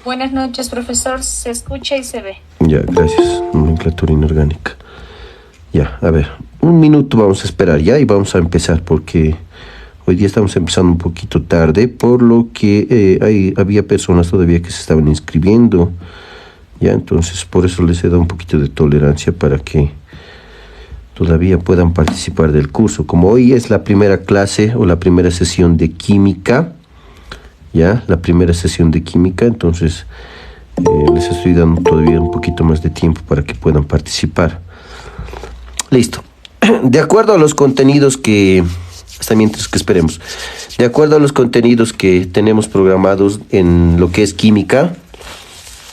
Buenas noches, profesor. Se escucha y se ve. Ya, gracias. Nomenclatura inorgánica. Ya, a ver, un minuto vamos a esperar ya y vamos a empezar porque hoy día estamos empezando un poquito tarde, por lo que había personas todavía que se estaban inscribiendo. Ya, entonces por eso les he dado un poquito de tolerancia para que todavía puedan participar del curso. Como hoy es la primera clase o la primera sesión de química, ya, la primera sesión de química, entonces les estoy dando todavía un poquito más de tiempo para que puedan participar. Listo. De acuerdo a los contenidos que... Hasta mientras que esperemos. De acuerdo a los contenidos que tenemos programados en lo que es química,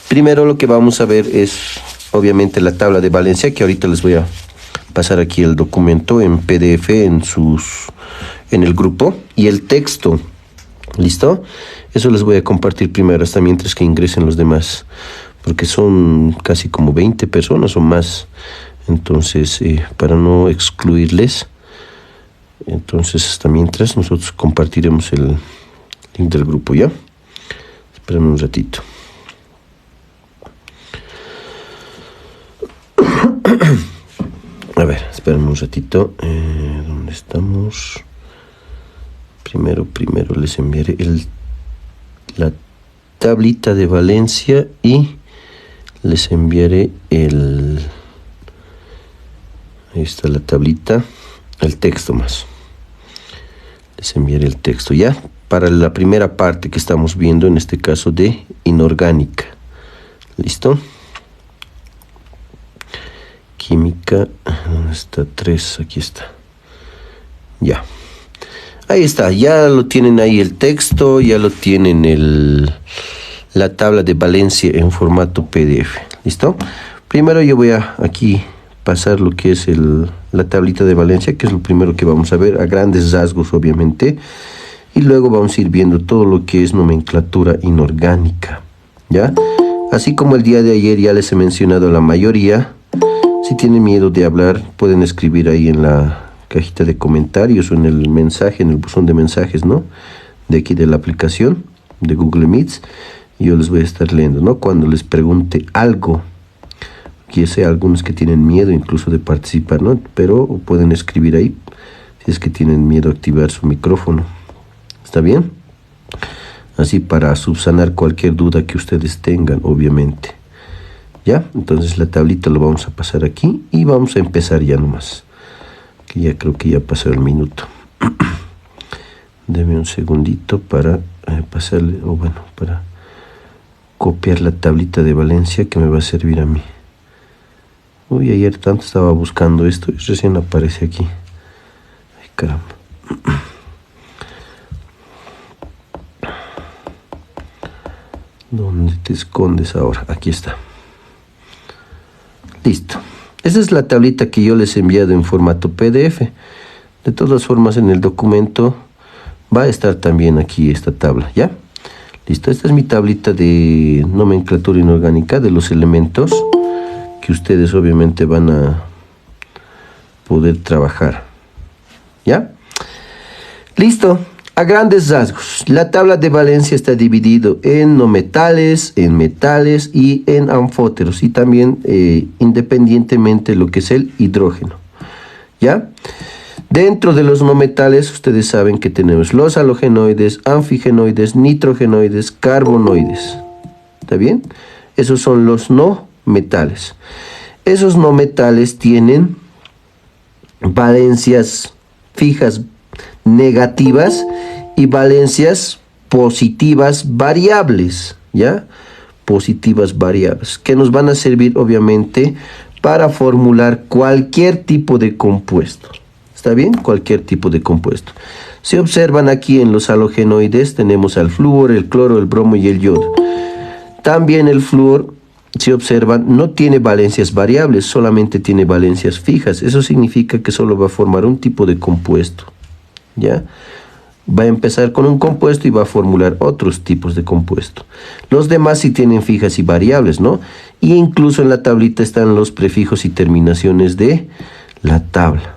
primero lo que vamos a ver es obviamente la tabla de valencia, que ahorita les voy a pasar aquí el documento en PDF en el grupo, y el texto. ¿Listo? Eso les voy a compartir primero hasta mientras que ingresen los demás, porque son casi como 20 personas o más. Entonces, para no excluirles, entonces hasta mientras nosotros compartiremos el link del grupo, ¿ya? Espérenme un ratito. A ver, espérenme un ratito. ¿Dónde estamos? Primero les enviaré la tablita de valencia y les enviaré ahí está la tablita, el texto más. Les enviaré el texto ya para la primera parte que estamos viendo, en este caso de inorgánica. ¿Listo? Química, ¿dónde está? 3, aquí está. Ya. Ahí está, ya lo tienen ahí el texto, ya lo tienen la tabla de valencia en formato PDF. ¿Listo? Primero yo voy a aquí pasar lo que es la tablita de valencia, que es lo primero que vamos a ver, a grandes rasgos obviamente, y luego vamos a ir viendo todo lo que es nomenclatura inorgánica, ¿ya? Así como el día de ayer ya les he mencionado a la mayoría, si tienen miedo de hablar, pueden escribir ahí en la cajita de comentarios o en el mensaje, en el buzón de mensajes, ¿no? De aquí de la aplicación de Google Meets, y yo les voy a estar leyendo, ¿no? Cuando les pregunte algo, que sé, algunos que tienen miedo incluso de participar, ¿no? Pero pueden escribir ahí si es que tienen miedo a activar su micrófono. ¿Está bien? Así para subsanar cualquier duda que ustedes tengan, obviamente. ¿Ya? Entonces la tablita lo vamos a pasar aquí y vamos a empezar ya nomás. Que ya creo que ya pasó el minuto. Deme un segundito para pasarle, o bueno, para copiar la tablita de valencia que me va a servir a mí. Uy, ayer tanto estaba buscando esto y recién aparece aquí. Ay, caramba. ¿Dónde te escondes ahora? Aquí está. Listo. Esa es la tablita que yo les he enviado en formato PDF. De todas formas, en el documento va a estar también aquí esta tabla, ¿ya? Listo. Esta es mi tablita de nomenclatura inorgánica de los elementos que ustedes obviamente van a poder trabajar, ¿ya? Listo. A grandes rasgos, la tabla de valencia está dividido en no metales, en metales y en anfóteros, y también independientemente lo que es el hidrógeno, ¿ya? Dentro de los no metales, ustedes saben que tenemos los halogenoides, anfigenoides, nitrogenoides, carbonoides. ¿Está bien? Esos son los no metales. Esos no metales tienen valencias fijas negativas y valencias positivas variables, ¿ya? Positivas variables, que nos van a servir obviamente para formular cualquier tipo de compuesto. ¿Está bien? Cualquier tipo de compuesto. Si observan aquí en los halogenoides tenemos al flúor, el cloro, el bromo y el yodo. También el flúor, si observan, no tiene valencias variables, solamente tiene valencias fijas. Eso significa que solo va a formar un tipo de compuesto, ¿ya? Va a empezar con un compuesto y va a formular otros tipos de compuesto. Los demás sí tienen fijas y variables, ¿no? Y incluso en la tablita están los prefijos y terminaciones de la tabla,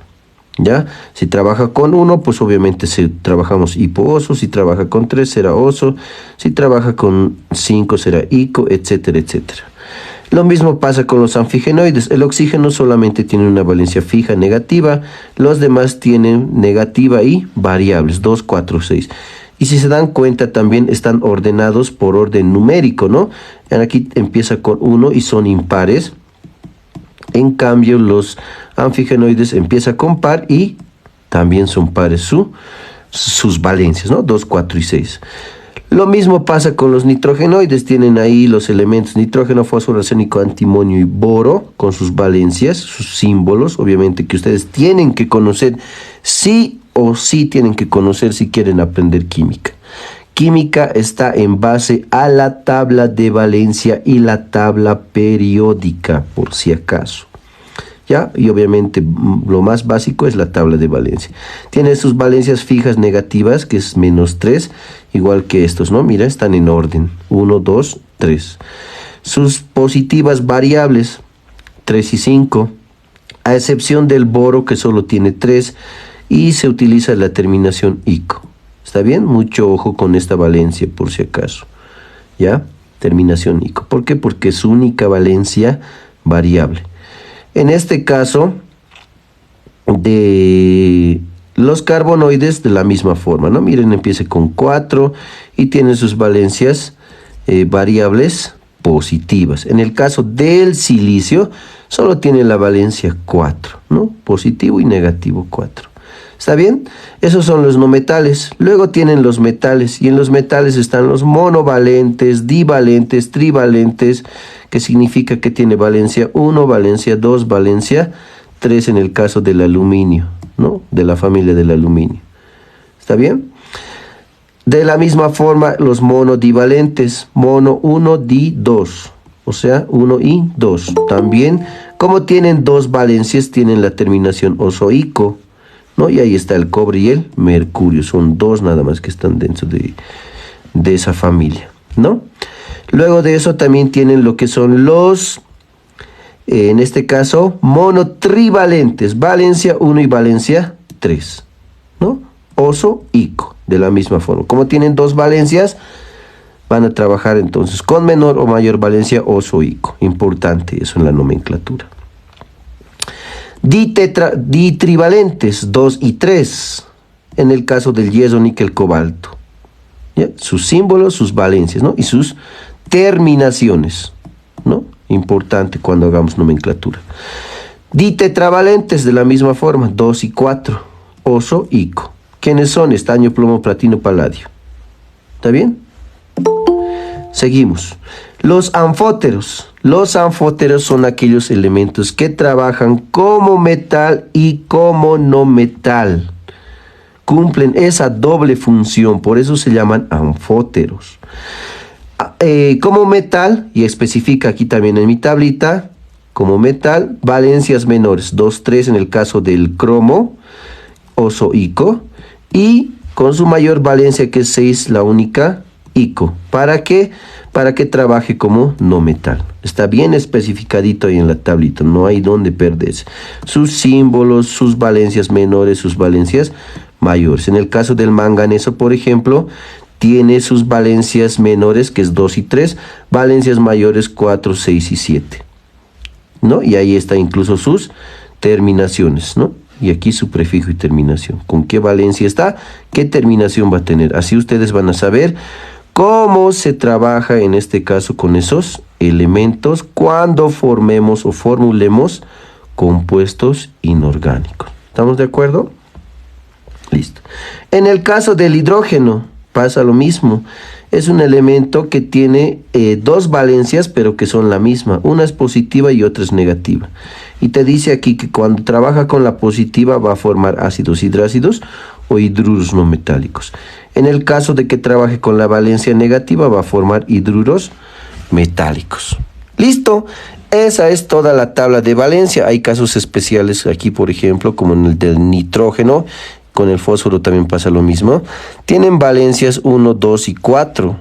¿Ya? Si trabaja con 1, pues obviamente trabajamos hipo-oso. Si trabaja con 3 será oso. Si trabaja con 5 será ico, etcétera, etcétera. Lo mismo pasa con los anfigenoides. El oxígeno solamente tiene una valencia fija negativa. Los demás tienen negativa y variables, 2, 4, 6. Y si se dan cuenta también están ordenados por orden numérico, ¿no? Aquí empieza con 1 y son impares. En cambio los anfigenoides empieza con par y también son pares sus valencias, ¿no? 2, 4 y 6. Lo mismo pasa con los nitrogenoides. Tienen ahí los elementos nitrógeno, fósforo, arsénico, antimonio y boro con sus valencias, sus símbolos, obviamente que ustedes tienen que conocer, sí o sí tienen que conocer si quieren aprender química. Química está en base a la tabla de valencia y la tabla periódica, por si acaso. ¿Ya? Y obviamente lo más básico es la tabla de valencia. Tiene sus valencias fijas negativas, que es -3, igual que estos, ¿no? Mira, están en orden. 1, 2, 3. Sus positivas variables, 3 y 5, a excepción del boro, que solo tiene 3, y se utiliza la terminación ico. ¿Está bien? Mucho ojo con esta valencia, por si acaso. ¿Ya? Terminación ico. ¿Por qué? Porque es su única valencia variable. En este caso, de los carbonoides de la misma forma, ¿no? Miren, empieza con 4 y tiene sus valencias variables positivas. En el caso del silicio, solo tiene la valencia 4, ¿no? Positivo y negativo 4. ¿Está bien? Esos son los no metales. Luego tienen los metales, y en los metales están los monovalentes, divalentes, trivalentes, que significa que tiene valencia 1, valencia 2, valencia 3 en el caso del aluminio, ¿no? De la familia del aluminio. ¿Está bien? De la misma forma, los monodivalentes, mono 1, di 2, o sea, 1 y 2. También, como tienen dos valencias, tienen la terminación oso-ico, ¿no? Y ahí está el cobre y el mercurio, son dos nada más que están dentro de esa familia, ¿no? Luego de eso también tienen lo que son los, en este caso, monotrivalentes, valencia 1 y valencia 3, ¿no? Oso, ico, de la misma forma. Como tienen dos valencias, van a trabajar entonces con menor o mayor valencia oso, ico. Importante eso en la nomenclatura. Ditrivalentes, 2 y 3, en el caso del hierro, níquel, cobalto. ¿Ya? Sus símbolos, sus valencias, ¿no? Y sus terminaciones, ¿no? Importante cuando hagamos nomenclatura. Ditetravalentes, de la misma forma, 2 y 4, oso, ico. ¿Quiénes son? Estaño, plomo, platino, paladio. ¿Está bien? Seguimos. Los anfóteros. Los anfóteros son aquellos elementos que trabajan como metal y como no metal. Cumplen esa doble función, por eso se llaman anfóteros. Como metal, y especifica aquí también en mi tablita, como metal, valencias menores, 2, 3 en el caso del cromo, oso, ico, y con su mayor valencia que es 6, la única, ico. ¿Para qué? Para que trabaje como no metal. Está bien especificadito ahí en la tablita, no hay donde perderse. Sus símbolos, sus valencias menores, sus valencias mayores. En el caso del manganeso, por ejemplo, tiene sus valencias menores, que es 2 y 3, valencias mayores 4, 6 y 7, ¿no? Y ahí está incluso sus terminaciones, ¿no? Y aquí su prefijo y terminación. ¿Con qué valencia está? ¿Qué terminación va a tener? Así ustedes van a saber cómo se trabaja en este caso con esos elementos cuando formemos o formulemos compuestos inorgánicos. ¿Estamos de acuerdo? Listo. En el caso del hidrógeno pasa lo mismo. Es un elemento que tiene dos valencias, pero que son la misma. Una es positiva y otra es negativa. Y te dice aquí que cuando trabaja con la positiva va a formar ácidos hidrácidos o hidruros no metálicos. En el caso de que trabaje con la valencia negativa va a formar hidruros metálicos. ¿Listo? Esa es toda la tabla de valencia. Hay casos especiales aquí, por ejemplo, como en el del nitrógeno. Con el fósforo también pasa lo mismo. Tienen valencias 1, 2 y 4.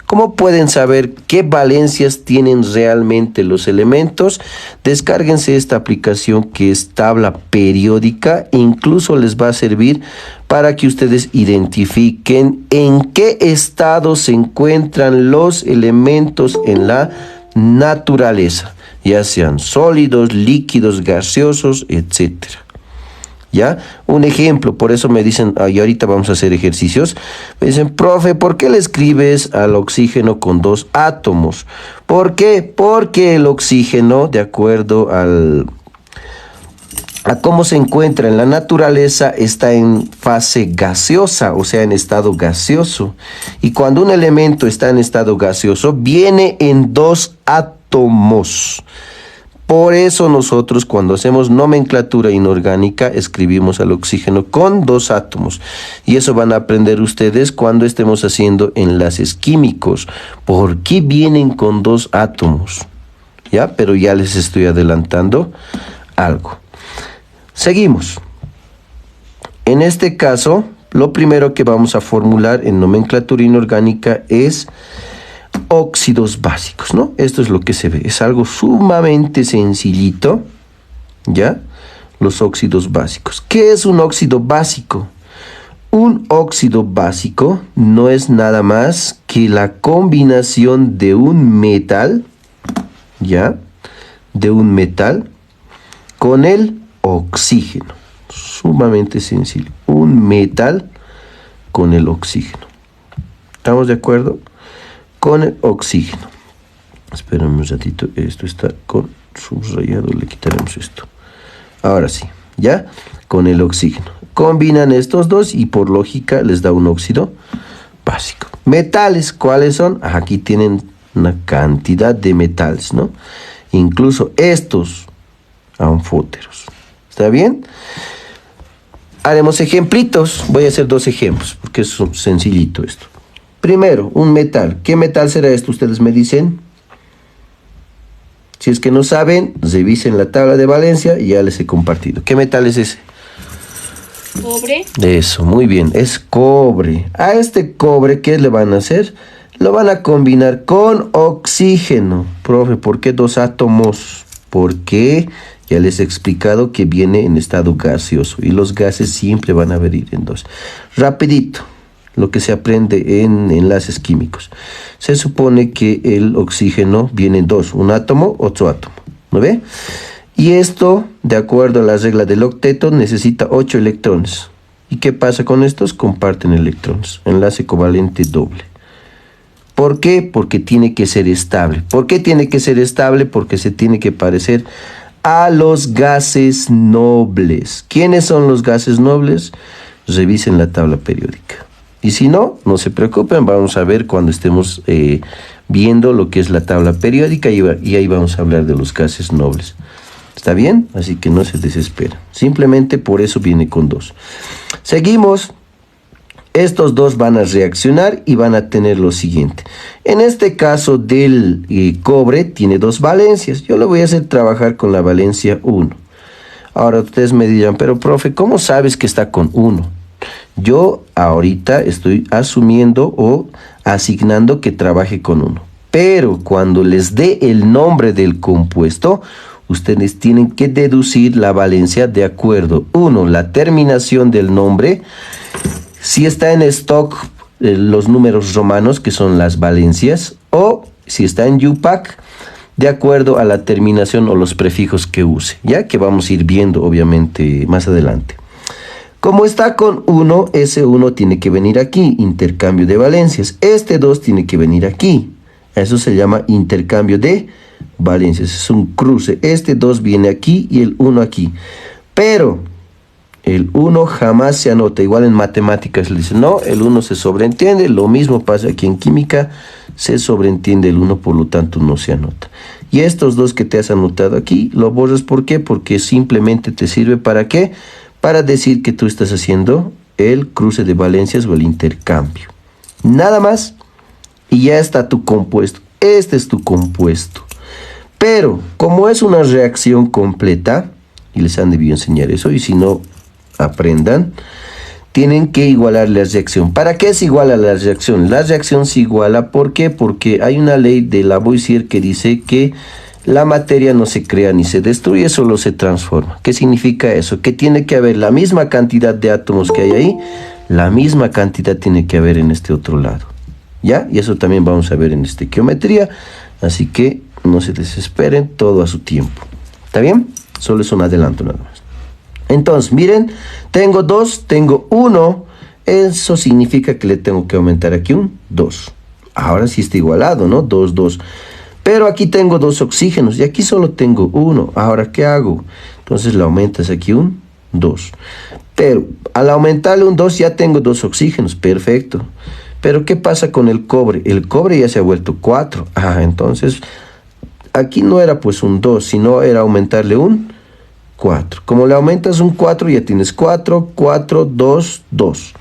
¿Cómo pueden saber qué valencias tienen realmente los elementos? Descárguense esta aplicación que es tabla periódica. Incluso les va a servir para que ustedes identifiquen en qué estado se encuentran los elementos en la naturaleza, ya sean sólidos, líquidos, gaseosos, etcétera. ¿Ya? Un ejemplo, por eso me dicen, y ahorita vamos a hacer ejercicios, me dicen, profe, ¿por qué le escribes al oxígeno con 2 átomos? ¿Por qué? Porque el oxígeno, de acuerdo a cómo se encuentra en la naturaleza, está en fase gaseosa, o sea, en estado gaseoso. Y cuando un elemento está en estado gaseoso, viene en 2 átomos. Por eso nosotros cuando hacemos nomenclatura inorgánica escribimos al oxígeno con 2 átomos. Y eso van a aprender ustedes cuando estemos haciendo enlaces químicos. ¿Por qué vienen con 2 átomos? ¿Ya? Pero ya les estoy adelantando algo. Seguimos. En este caso, lo primero que vamos a formular en nomenclatura inorgánica es óxidos básicos, ¿no? Esto es lo que se ve, es algo sumamente sencillito, ¿ya? Los óxidos básicos. ¿Qué es un óxido básico? Un óxido básico no es nada más que la combinación de un metal, ¿ya? De un metal con el oxígeno. Sumamente sencillo. Un metal con el oxígeno. ¿Estamos de acuerdo? Con el oxígeno. Espérame un ratito, esto está con subrayado, le quitaremos esto. Ahora sí, ¿ya? Con el oxígeno. Combinan estos dos y por lógica les da un óxido básico. Metales, ¿cuáles son? Aquí tienen una cantidad de metales, ¿no? Incluso estos anfóteros. ¿Está bien? Haremos ejemplitos. Voy a hacer 2 ejemplos porque es sencillito esto. Primero, un metal. ¿Qué metal será esto? Ustedes me dicen. Si es que no saben, revisen la tabla de valencia y ya les he compartido. ¿Qué metal es ese? Cobre. Eso, muy bien. Es cobre. A este cobre, ¿qué le van a hacer? Lo van a combinar con oxígeno. Profe, ¿por qué 2 átomos? Porque ya les he explicado que viene en estado gaseoso y los gases siempre van a venir en 2. Rapidito. Lo que se aprende en enlaces químicos. Se supone que el oxígeno viene en 2, un átomo, otro átomo, ¿no ve? Y esto, de acuerdo a la regla del octeto, necesita 8 electrones. ¿Y qué pasa con estos? Comparten electrones, enlace covalente doble. ¿Por qué? Porque tiene que ser estable. ¿Por qué tiene que ser estable? Porque se tiene que parecer a los gases nobles. ¿Quiénes son los gases nobles? Revisen la tabla periódica. Y si no, no se preocupen, vamos a ver cuando estemos viendo lo que es la tabla periódica y ahí vamos a hablar de los gases nobles. ¿Está bien? Así que no se desesperen. Simplemente por eso viene con 2. Seguimos. Estos 2 van a reaccionar y van a tener lo siguiente. En este caso del cobre tiene 2 valencias. Yo lo voy a hacer trabajar con la valencia 1. Ahora ustedes me dirán, pero profe, ¿cómo sabes que está con 1? Yo ahorita estoy asumiendo o asignando que trabaje con 1. Pero cuando les dé el nombre del compuesto, ustedes tienen que deducir la valencia de acuerdo. 1, la terminación del nombre. Si está en stock, los números romanos, que son las valencias. O si está en UPAC, de acuerdo a la terminación o los prefijos que use. Ya que vamos a ir viendo, obviamente, más adelante. Como está con 1, ese 1 tiene que venir aquí, intercambio de valencias. Este 2 tiene que venir aquí. Eso se llama intercambio de valencias. Es un cruce. Este 2 viene aquí y el 1 aquí. Pero el 1 jamás se anota. Igual en matemáticas le dicen, no, el 1 se sobreentiende. Lo mismo pasa aquí en química. Se sobreentiende el 1, por lo tanto no se anota. Y estos 2 que te has anotado aquí, lo borras. ¿Por qué? Porque simplemente te sirve ¿para qué? Para decir que tú estás haciendo el cruce de valencias o el intercambio. Nada más. Y ya está tu compuesto. Este es tu compuesto. Pero, como es una reacción completa, y les han debido enseñar eso, y si no, aprendan, tienen que igualar la reacción. ¿Para qué se iguala la reacción? La reacción se iguala, ¿por qué? Porque hay una ley de Lavoisier que dice que la materia no se crea ni se destruye, solo se transforma. ¿Qué significa eso? Que tiene que haber la misma cantidad de átomos que hay ahí, la misma cantidad tiene que haber en este otro lado. ¿Ya? Y eso también vamos a ver en estequiometría, así que no se desesperen, todo a su tiempo. ¿Está bien? Solo es un adelanto nada más. Entonces, miren, tengo 2, tengo 1. Eso significa que le tengo que aumentar aquí un 2. Ahora sí está igualado, ¿no? 2, 2. Pero aquí tengo 2 oxígenos y aquí solo tengo 1. Ahora, ¿qué hago? Entonces le aumentas aquí un 2. Pero al aumentarle un 2 ya tengo 2 oxígenos. Perfecto. Pero ¿qué pasa con el cobre? El cobre ya se ha vuelto 4. Entonces aquí no era pues un 2, sino era aumentarle un 4. Como le aumentas un 4, ya tienes 4, 4, 2, 2.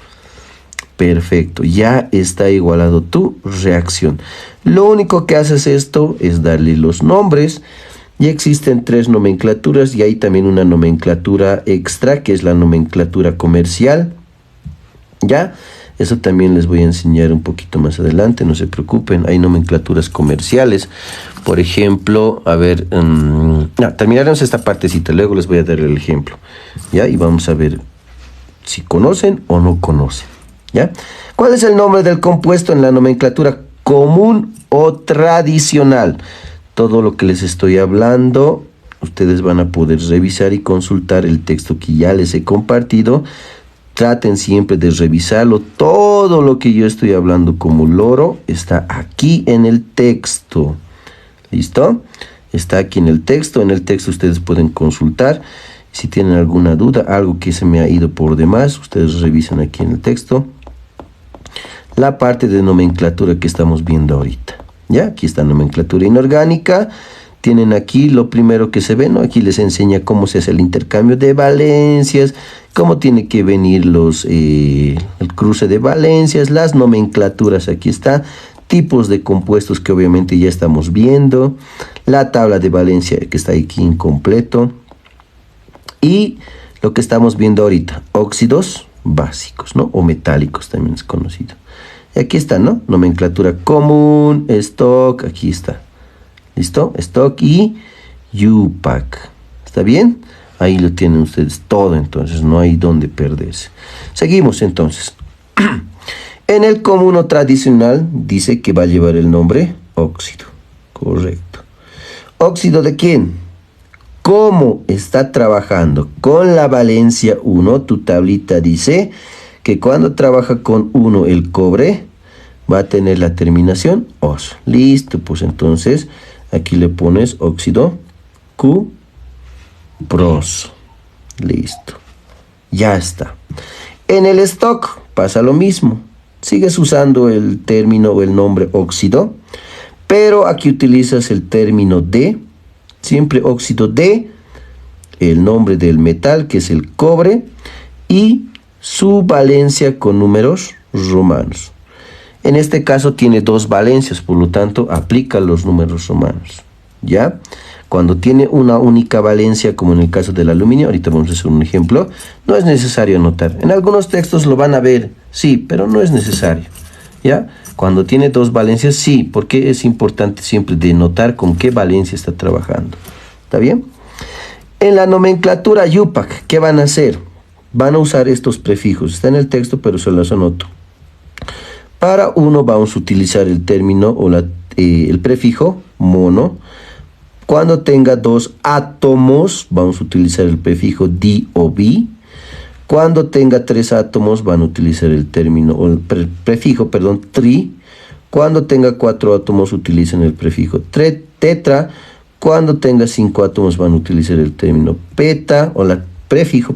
Perfecto, ya está igualado tu reacción. Lo único que haces esto es darle los nombres. Y existen 3 nomenclaturas y hay también una nomenclatura extra, que es la nomenclatura comercial. ¿Ya? Eso también les voy a enseñar un poquito más adelante, no se preocupen. Hay nomenclaturas comerciales. Por ejemplo, a ver, terminaremos esta partecita, luego les voy a dar el ejemplo. ¿Ya? Y vamos a ver si conocen o no conocen. ¿Ya? ¿Cuál es el nombre del compuesto en la nomenclatura común o tradicional? Todo lo que les estoy hablando, ustedes van a poder revisar y consultar el texto que ya les he compartido. Traten siempre de revisarlo. Todo lo que yo estoy hablando como loro está aquí en el texto. ¿Listo? Está aquí en el texto. En el texto ustedes pueden consultar. Si tienen alguna duda, algo que se me ha ido por demás, ustedes revisan aquí en el texto la parte de nomenclatura que estamos viendo ahorita. ¿Ya? Aquí está nomenclatura inorgánica. Tienen aquí lo primero que se ve, ¿no? Aquí les enseña cómo se hace el intercambio de valencias, cómo tiene que venir el cruce de valencias, las nomenclaturas, aquí está, tipos de compuestos que obviamente ya estamos viendo, la tabla de valencia que está aquí incompleto, y lo que estamos viendo ahorita, óxidos básicos, ¿no? O metálicos también es conocido. Y aquí está, ¿no? Nomenclatura común, stock, aquí está. ¿Listo? Stock y UPAC. ¿Está bien? Ahí lo tienen ustedes todo, entonces no hay donde perderse. Seguimos entonces. En el común o tradicional dice que va a llevar el nombre óxido. Correcto. ¿Óxido de quién? ¿Cómo está trabajando con la valencia 1? Tu tablita dice que cuando trabaja con 1 el cobre va a tener la terminación os. Listo, pues entonces aquí le pones óxido cuproso. Listo. Ya está. En el stock pasa lo mismo. Sigues usando el término o el nombre óxido, pero aquí utilizas el término de, siempre óxido de, el nombre del metal que es el cobre y su valencia con números romanos. En este caso tiene 2 valencias, por lo tanto aplica los números romanos. ¿Ya? Cuando tiene una única valencia, como en el caso del aluminio, ahorita vamos a hacer un ejemplo, no es necesario anotar. En algunos textos lo van a ver, sí, pero no es necesario. ¿Ya? Cuando tiene 2 valencias, sí, porque es importante siempre denotar con qué valencia está trabajando. ¿Está bien? En la nomenclatura UPAC, ¿qué van a hacer? Van a usar estos prefijos. Está en el texto, pero se los anoto. Para uno vamos a utilizar el término o el prefijo mono. Cuando tenga 2 átomos, vamos a utilizar el prefijo di o bi. Cuando tenga 3 átomos, van a utilizar el término o el prefijo, tri. Cuando tenga 4 átomos, utilizan el prefijo tetra. Cuando tenga 5 átomos, van a utilizar el término peta o prefijo.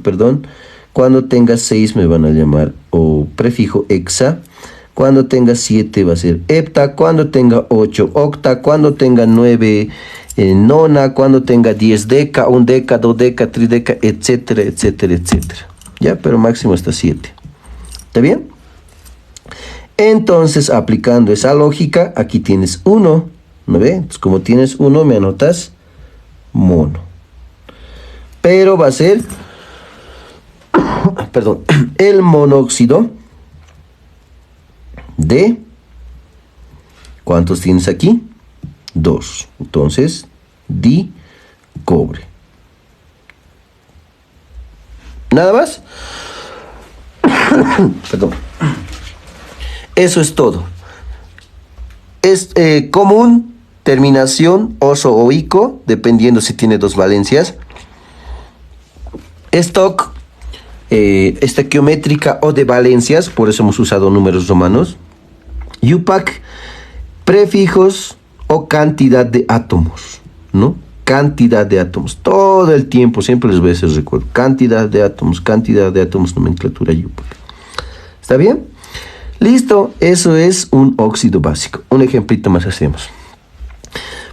Cuando tenga 6 me van a llamar o prefijo hexa. Cuando tenga 7 va a ser hepta. Cuando tenga 8 octa. Cuando tenga 9 nona. Cuando tenga 10 deca, 1 deca, 2 deca, 3 deca, etcétera, etcétera, etcétera. Ya, pero máximo hasta 7. ¿Está bien? Entonces, aplicando esa lógica, aquí tienes 1. ¿No ve? Entonces, como tienes 1, me anotas mono. Pero va a ser perdón, el monóxido de, ¿cuántos tienes aquí? 2. Entonces, di cobre. ¿Nada más? Perdón. Eso es todo. Es común, terminación, oso o ico, dependiendo si tiene 2 valencias. Stock, estequiométrica o de valencias, por eso hemos usado números romanos. UPAC, prefijos o cantidad de átomos, ¿no? Cantidad de átomos. Todo el tiempo, siempre les voy a hacer recuerdo. Cantidad de átomos, nomenclatura UPAC. ¿Está bien? Listo, eso es un óxido básico. Un ejemplito más hacemos.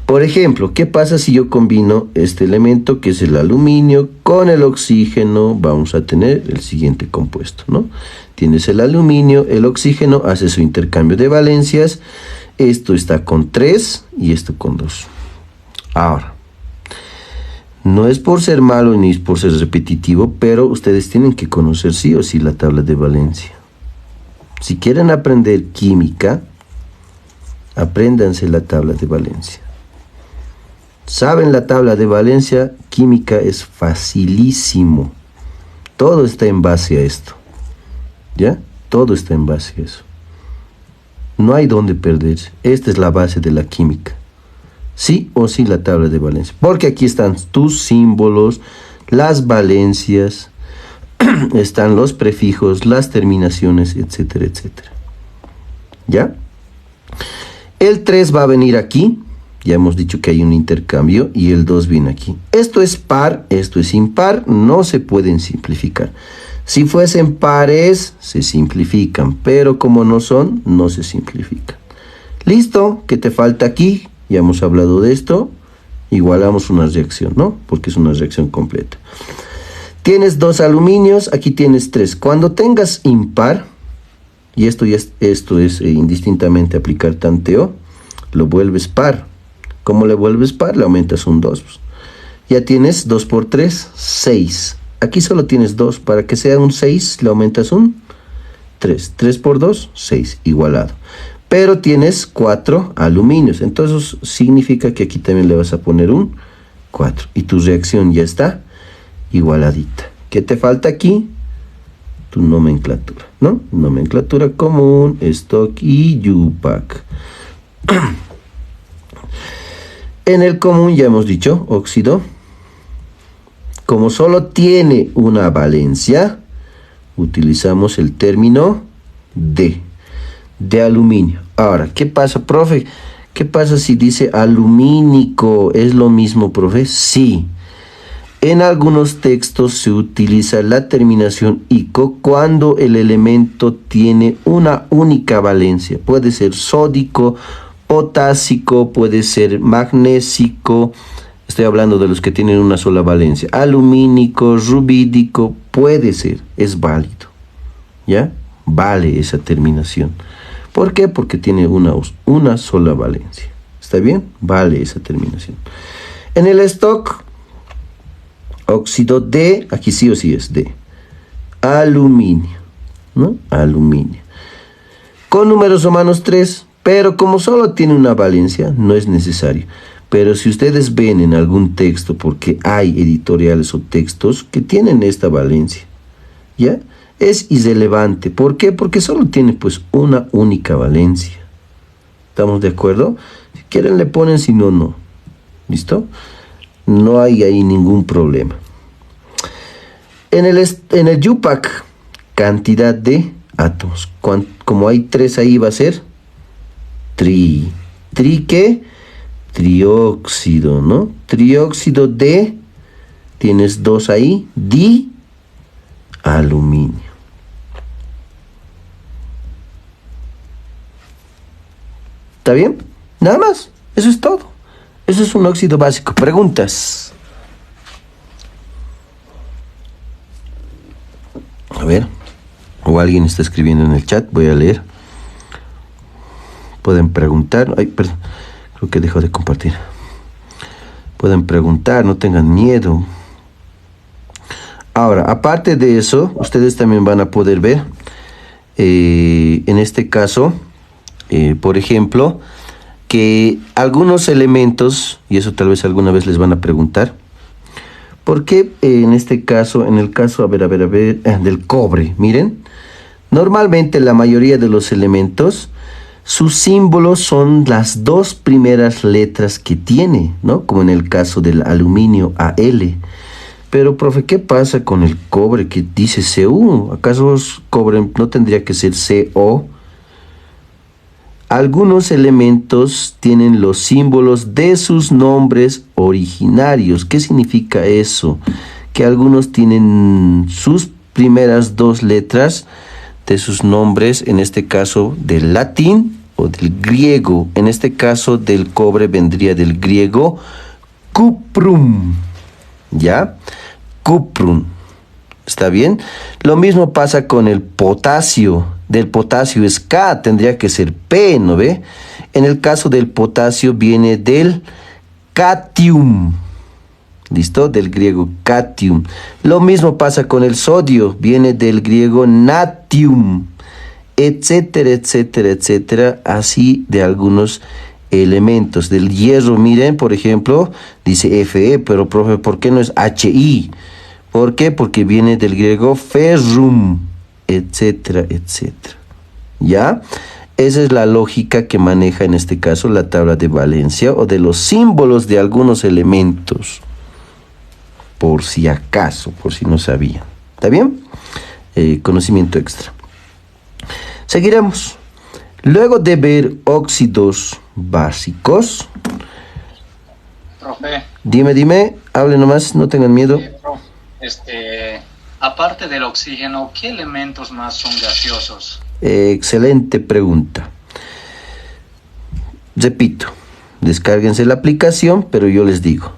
Por ejemplo, ¿qué pasa si yo combino este elemento que es el aluminio con el oxígeno? Vamos a tener el siguiente compuesto, ¿no? Tienes el aluminio, el oxígeno, hace su intercambio de valencias. Esto está con 3 y esto con 2. Ahora, no es por ser malo ni es por ser repetitivo, pero ustedes tienen que conocer sí o sí la tabla de valencia. Si quieren aprender química, apréndanse la tabla de valencia. ¿Saben la tabla de valencia? Química es facilísimo. Todo está en base a esto. ¿Ya? Todo está en base a eso. No hay dónde perderse. Esta es la base de la química. Sí o sí la tabla de valencia. Porque aquí están tus símbolos, las valencias, están los prefijos, las terminaciones, etcétera, etcétera. ¿Ya? El 3 va a venir aquí. Ya hemos dicho que hay un intercambio y el 2 viene aquí. Esto es par, esto es impar, no se pueden simplificar. Si fuesen pares, se simplifican, pero como no son, no se simplifican. Listo, ¿qué te falta aquí? Ya hemos hablado de esto. Igualamos una reacción, ¿no? Porque es una reacción completa. Tienes 2 aluminios, aquí tienes 3. Cuando tengas impar, y esto es indistintamente aplicar tanteo, lo vuelves par. ¿Cómo le vuelves par? Le aumentas un 2. Ya tienes 2 por 3, 6. Aquí solo tienes 2. Para que sea un 6, le aumentas un 3. 3 por 2, 6. Igualado. Pero tienes 4 aluminios. Entonces significa que aquí también le vas a poner un 4. Y tu reacción ya está igualadita. ¿Qué te falta aquí? Tu nomenclatura, ¿no? Nomenclatura común, stock y UPAC. En el común ya hemos dicho, óxido. Como solo tiene una valencia, utilizamos el término de aluminio. Ahora, ¿qué pasa, profe? ¿Qué pasa si dice alumínico? ¿Es lo mismo, profe? Sí. En algunos textos se utiliza la terminación ico cuando el elemento tiene una única valencia. Puede ser sódico, potásico, puede ser magnésico. Estoy hablando de los que tienen una sola valencia. Alumínico, rubídico, puede ser, es válido. ¿Ya? Vale esa terminación. ¿Por qué? Porque tiene una sola valencia. ¿Está bien? Vale esa terminación. En el stock, óxido de, aquí sí o sí es de aluminio, ¿no? Aluminio. Con números romanos 3, pero como solo tiene una valencia, no es necesario. Pero si ustedes ven en algún texto, porque hay editoriales o textos que tienen esta valencia, ¿ya? Es irrelevante. ¿Por qué? Porque solo tiene pues una única valencia. ¿Estamos de acuerdo? Si quieren le ponen, si no, no. ¿Listo? No hay ahí ningún problema. En el UPAC, cantidad de átomos. Como hay 3 ahí va a ser tri. ¿Tri qué? Trióxido, ¿no? Trióxido de, tienes 2 ahí, di aluminio. ¿Está bien? Nada más, eso es todo. Eso es un óxido básico. ¿Preguntas? A ver, o alguien está escribiendo en el chat, voy a leer. Pueden preguntar. Ay, perdón. Creo que dejo de compartir. Pueden preguntar, no tengan miedo. Ahora, aparte de eso, ustedes también van a poder ver, en este caso, por ejemplo, que algunos elementos, y eso tal vez alguna vez les van a preguntar, ¿por qué en este caso, en el caso, del cobre? Miren, normalmente la mayoría de los elementos, sus símbolos son las dos primeras letras que tiene, ¿no? Como en el caso del aluminio, AL. Pero, profe, ¿qué pasa con el cobre que dice Cu? ¿Acaso cobre no tendría que ser Co? Algunos elementos tienen los símbolos de sus nombres originarios. ¿Qué significa eso? Que algunos tienen sus primeras dos letras de sus nombres, en este caso del latín o del griego. En este caso del cobre vendría del griego cuprum. ¿Ya? Cuprum. ¿Está bien? Lo mismo pasa con el potasio. Del potasio es K, tendría que ser P, ¿no ve? En el caso del potasio viene del catium. ¿Listo? Del griego catium. Lo mismo pasa con el sodio, viene del griego natium, etcétera, etcétera, etcétera, así de algunos elementos. Del hierro, miren, por ejemplo, dice Fe, pero profe, ¿por qué no es Hi? ¿Por qué? Porque viene del griego ferrum, etcétera, etcétera. ¿Ya? Esa es la lógica que maneja en este caso la tabla de valencia o de los símbolos de algunos elementos. Por si acaso, por si no sabían. ¿Está bien? Conocimiento extra. Seguiremos. Luego de ver óxidos básicos. Profe. Dime, hable nomás, no tengan miedo. Aparte del oxígeno, ¿qué elementos más son gaseosos? Excelente pregunta. Repito, descárguense la aplicación, pero yo les digo.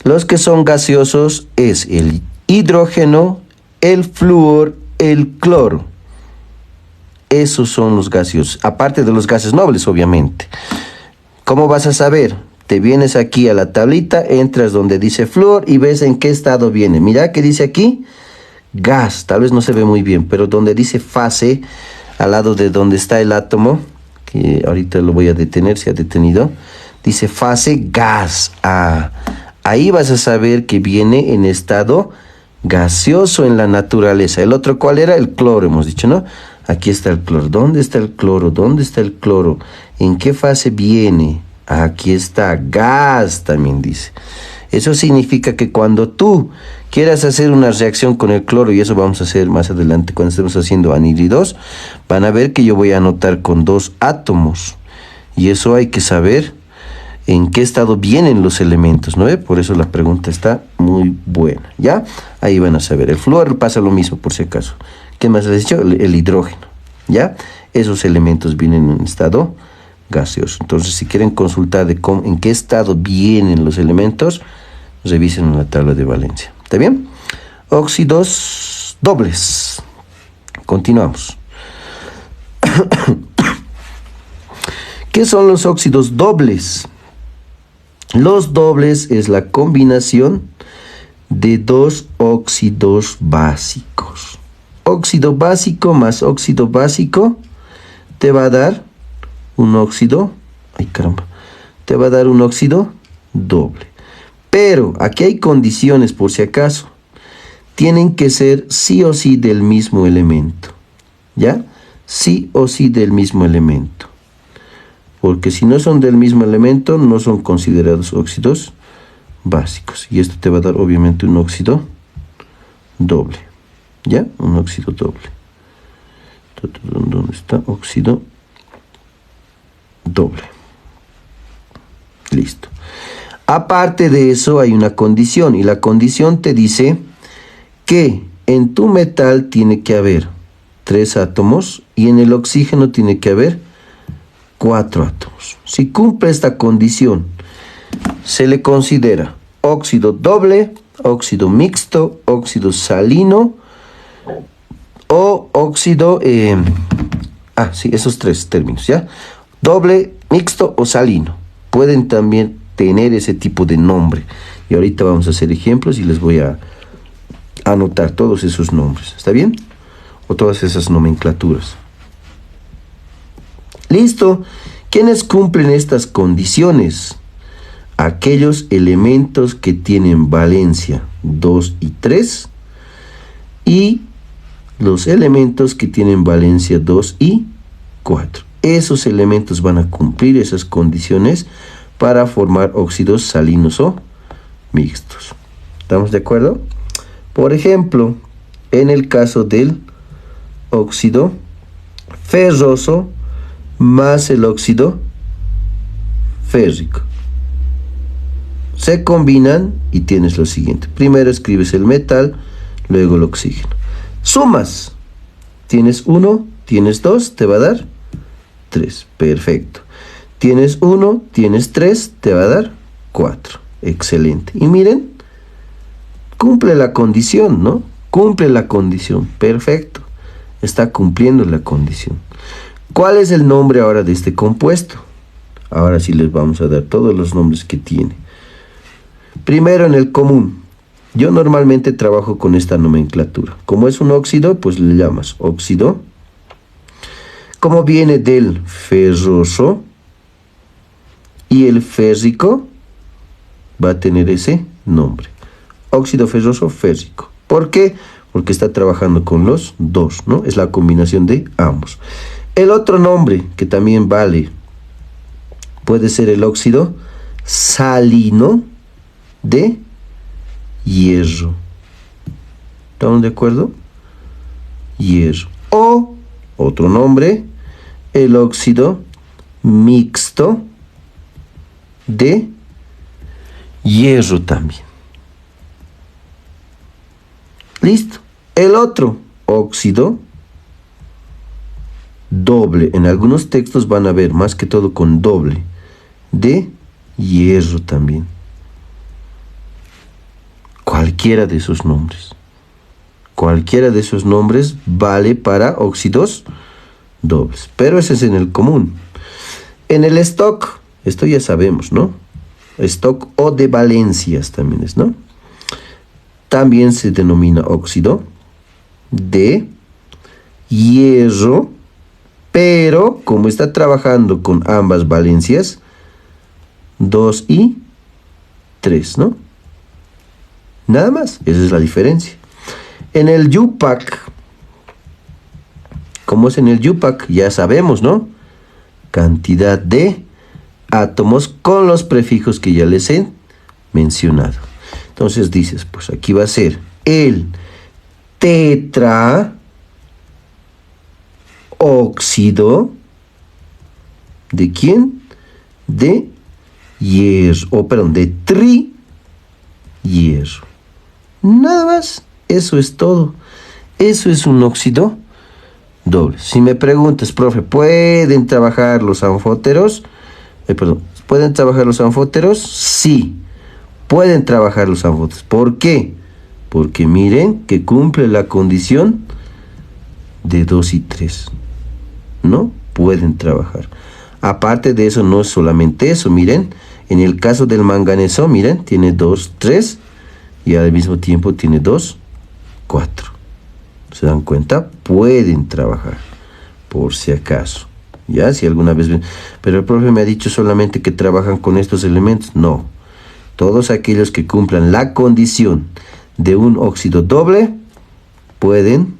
Los que son gaseosos es el hidrógeno, el flúor, el cloro. Esos son los gaseosos, aparte de los gases nobles, obviamente. ¿Cómo vas a saber? Te vienes aquí a la tablita, entras donde dice flúor y ves en qué estado viene. Mira que dice aquí, gas, tal vez no se ve muy bien, pero donde dice fase, al lado de donde está el átomo, que ahorita lo voy a detener, se ha detenido, dice fase gas. Ahí vas a saber que viene en estado gaseoso en la naturaleza. El otro, ¿cuál era? El cloro, hemos dicho, ¿no? Aquí está el cloro. ¿Dónde está el cloro? ¿Dónde está el cloro? ¿En qué fase viene? Aquí está, gas también dice. Eso significa que cuando tú quieras hacer una reacción con el cloro, y eso vamos a hacer más adelante cuando estemos haciendo anhídridos, van a ver que yo voy a anotar con 2 átomos. Y eso hay que saber en qué estado vienen los elementos, ¿no ve? Por eso la pregunta está muy buena, ¿ya? Ahí van a saber. El flúor pasa lo mismo, por si acaso. ¿Qué más les he dicho? El hidrógeno, ¿ya? Esos elementos vienen en estado gaseoso. Entonces, si quieren consultar de en qué estado vienen los elementos, revisen en la tabla de valencia. ¿Está bien? Óxidos dobles. Continuamos. ¿Qué son los óxidos dobles? Los dobles es la combinación de 2 óxidos básicos. Óxido básico más óxido básico te va a dar un óxido, te va a dar un óxido doble. Pero aquí hay condiciones por si acaso. Tienen que ser sí o sí del mismo elemento. ¿Ya? Sí o sí del mismo elemento. Porque si no son del mismo elemento, no son considerados óxidos básicos. Y esto te va a dar obviamente un óxido doble. ¿Ya? Un óxido doble. ¿Dónde está? Óxido doble. Listo. Aparte de eso hay una condición. Y la condición te dice que en tu metal tiene que haber 3 átomos y en el oxígeno tiene que haber 4 átomos. Si cumple esta condición, se le considera óxido doble, óxido mixto, óxido salino o óxido... esos 3 términos, ¿ya? Doble, mixto o salino. Pueden también tener ese tipo de nombre. Y ahorita vamos a hacer ejemplos y les voy a anotar todos esos nombres. ¿Está bien? O todas esas nomenclaturas. Listo. ¿Quiénes cumplen estas condiciones? Aquellos elementos que tienen valencia 2 y 3 y los elementos que tienen valencia 2 y 4. Esos elementos van a cumplir esas condiciones para formar óxidos salinos o mixtos. ¿Estamos de acuerdo? Por ejemplo, en el caso del óxido ferroso más el óxido férrico, se combinan y tienes lo siguiente. Primero escribes el metal, luego el oxígeno. Sumas. Tienes 1, tienes 2, te va a dar 3. Perfecto. Tienes 1, tienes 3, te va a dar 4. Excelente. Y miren, cumple la condición, ¿no? Cumple la condición. Perfecto. Está cumpliendo la condición. ¿Cuál es el nombre ahora de este compuesto? Ahora sí les vamos a dar todos los nombres que tiene. Primero, en el común. Yo normalmente trabajo con esta nomenclatura. Como es un óxido, pues le llamas óxido. Como viene del ferroso y el férrico, va a tener ese nombre. Óxido ferroso férrico. ¿Por qué? Porque está trabajando con los dos, ¿no? Es la combinación de ambos. El otro nombre que también vale puede ser el óxido salino de hierro. ¿Estamos de acuerdo? Hierro. O, otro nombre, el óxido mixto de hierro también. Listo. El otro óxido doble. En algunos textos van a ver más que todo con doble. De hierro también. Cualquiera de esos nombres. Cualquiera de esos nombres vale para óxidos dobles. Pero ese es en el común. En el stock, esto ya sabemos, ¿no? Stock o de valencias también es, ¿no? También se denomina óxido de hierro, pero como está trabajando con ambas valencias, 2 y 3, ¿no? Nada más, esa es la diferencia. En el Yupac, como es en el Yupac, ya sabemos, ¿no? Cantidad de átomos con los prefijos que ya les he mencionado. Entonces dices, pues aquí va a ser el tetra óxido ¿de quién? De hierro, o perdón, de tri-hierro. Nada más, eso es todo. Eso es un óxido doble. Si me preguntas, profe, ¿pueden trabajar los anfóteros? ¿Pueden trabajar los anfóteros? Sí, pueden trabajar los anfóteros. ¿Por qué? Porque miren que cumple la condición de 2 y 3. ¿No? Pueden trabajar. Aparte de eso, no es solamente eso, miren. En el caso del manganeso, miren, tiene 2, 3 y al mismo tiempo tiene 2, 4. ¿Se dan cuenta? Pueden trabajar, por si acaso. ¿Ya? Si alguna vez ven. Pero el profe me ha dicho solamente que trabajan con estos elementos. No. Todos aquellos que cumplan la condición de un óxido doble pueden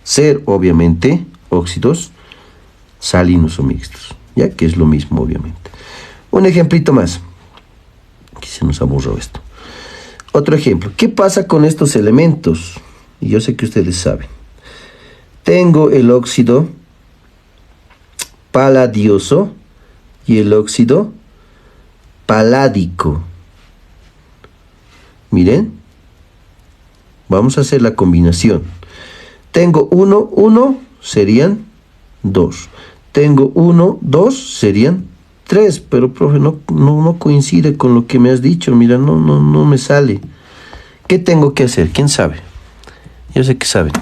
ser, obviamente, óxidos salinos o mixtos. ¿Ya? Que es lo mismo, obviamente. Un ejemplito más. Aquí se nos aburrió esto. Otro ejemplo. ¿Qué pasa con estos elementos? Y yo sé que ustedes saben. Tengo el óxido paladioso y el óxido paládico. Miren. Vamos a hacer la combinación. Tengo 1, 1 serían 2. Tengo 1, 2 serían 3. Pero, profe, no coincide con lo que me has dicho. Mira, no me sale. ¿Qué tengo que hacer? ¿Quién sabe? Yo sé que saben.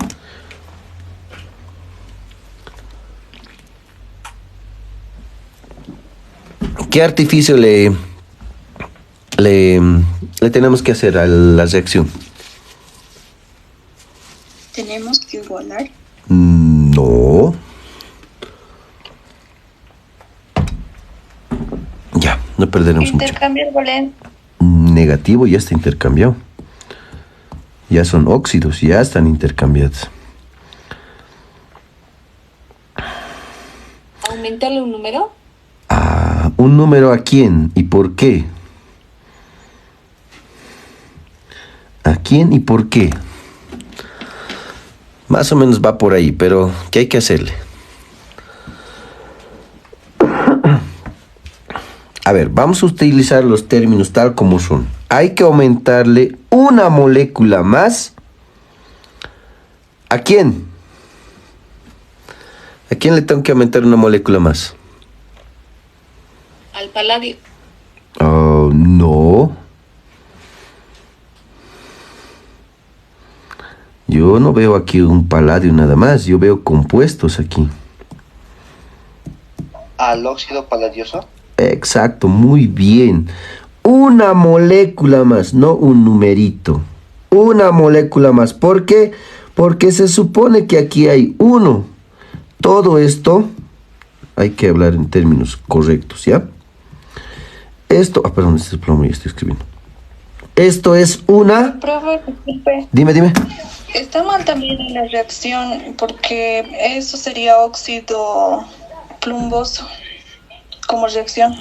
¿Qué artificio le tenemos que hacer a la reacción? Tenemos que igualar. No. Ya, no perderemos mucho. Intercambiar valen. Negativo ya está intercambiado. Ya son óxidos, ya están intercambiados. ¿Aumentarle un número? ¿Un número a quién y por qué? ¿A quién y por qué? Más o menos va por ahí, pero ¿qué hay que hacerle? A ver, vamos a utilizar los términos tal como son. Hay que aumentarle una molécula más. ¿A quién? ¿A quién le tengo que aumentar una molécula más? Al paladio. No. Yo no veo aquí un paladio nada más. Yo veo compuestos aquí. ¿Al óxido paladioso? Exacto, muy bien. Una molécula más, no un numerito. Una molécula más. ¿Por qué? Porque se supone que aquí hay uno. Todo esto, hay que hablar en términos correctos, ¿ya? Esto, perdón, este es plomo y estoy escribiendo. Esto es una... Profe, disculpe. Dime. Está mal también en la reacción porque eso sería óxido plumboso como reacción.